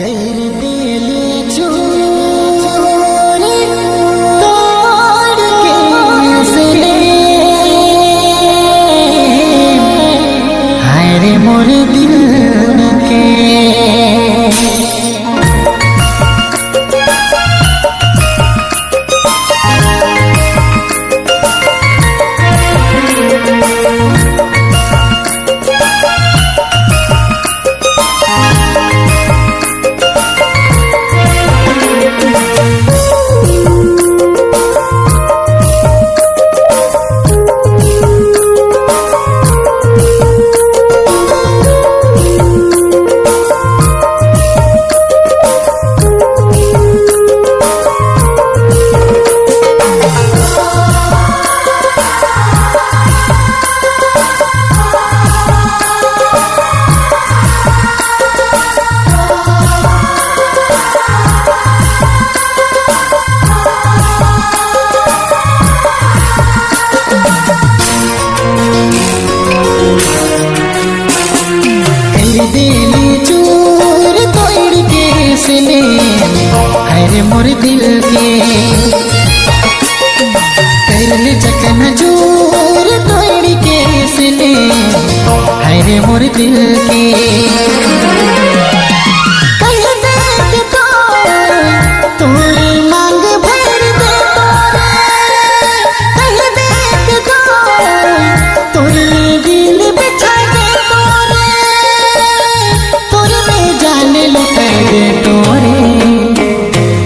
कर दिली चूर तोड़ के हंसले हाय रे मोर दिल के दिली चूर तोड़ के हंसले हाय रे मोर दिल के करले चकन चूर तोड़ के हंसले हाय रे मोर दिल के तोरी मांग भर दे तोरे दिल बिछा दे तोरे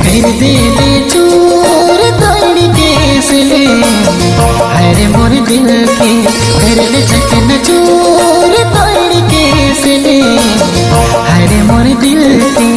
कर दिली चूर तोड़ के हंसले हाय रे मोर दिल के करले चकन चूर तोड़ के हंसले हाय रे मोर दिल के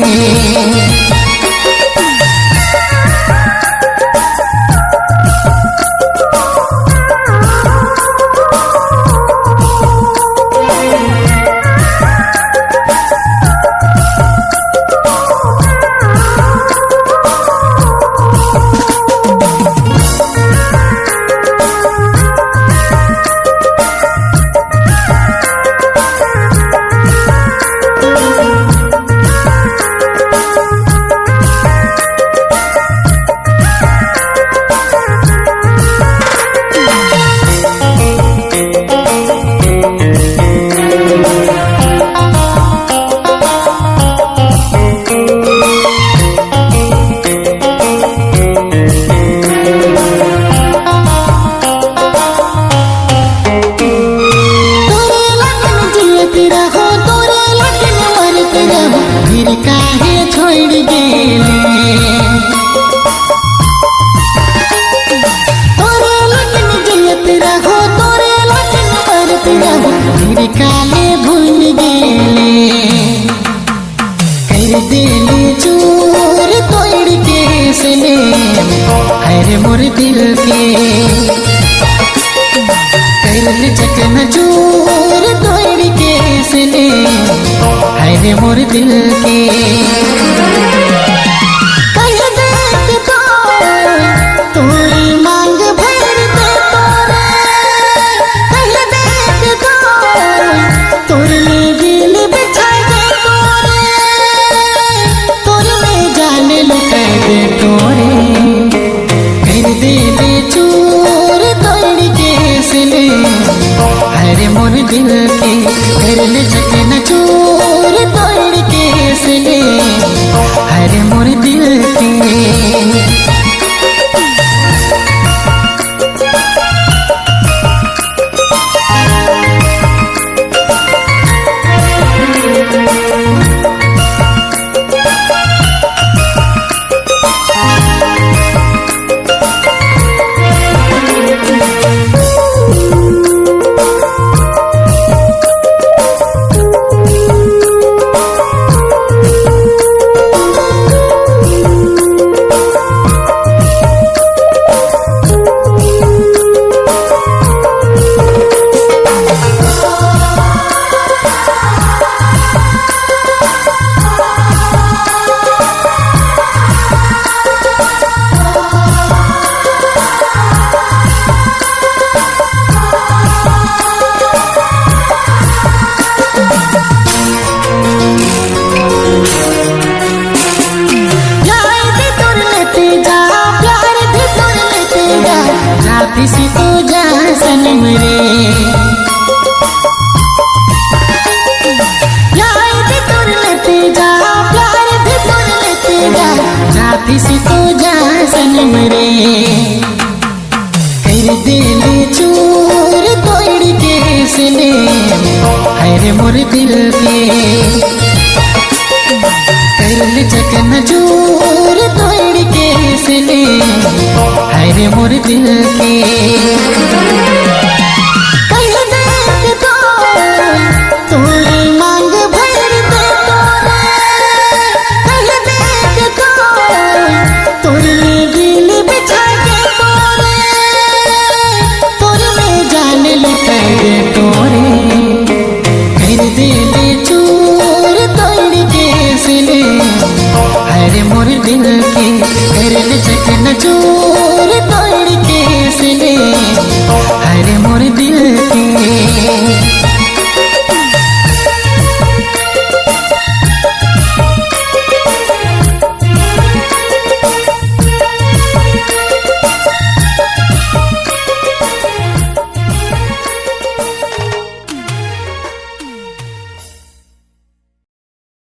काहे छोड़ गेले तोरे लगन जियत रहो तोरे लगन मरत रहो फिर काले भूल गेले कर दिली चूर तोड़ के हंसले हाय रे मोर दिल के करले चकन चूर तोड़ के हंसले हाय रे मोर दिल के तोरी मांग भर दे तोरे दिल बिछा दे तोरे में जान लुटा दे तोरे कर दिली चूर तोड़ के हंसले हाय रे मोर दिल के करले चकन चूर तोड़ के हंसले हाय रे मोर दिल के दिस तो जा सनम रे कर दिल चूर तोड़ के इसने हरे मोर दिल के कर चकन चूर तोड़ के इसने हरे मोर दिल के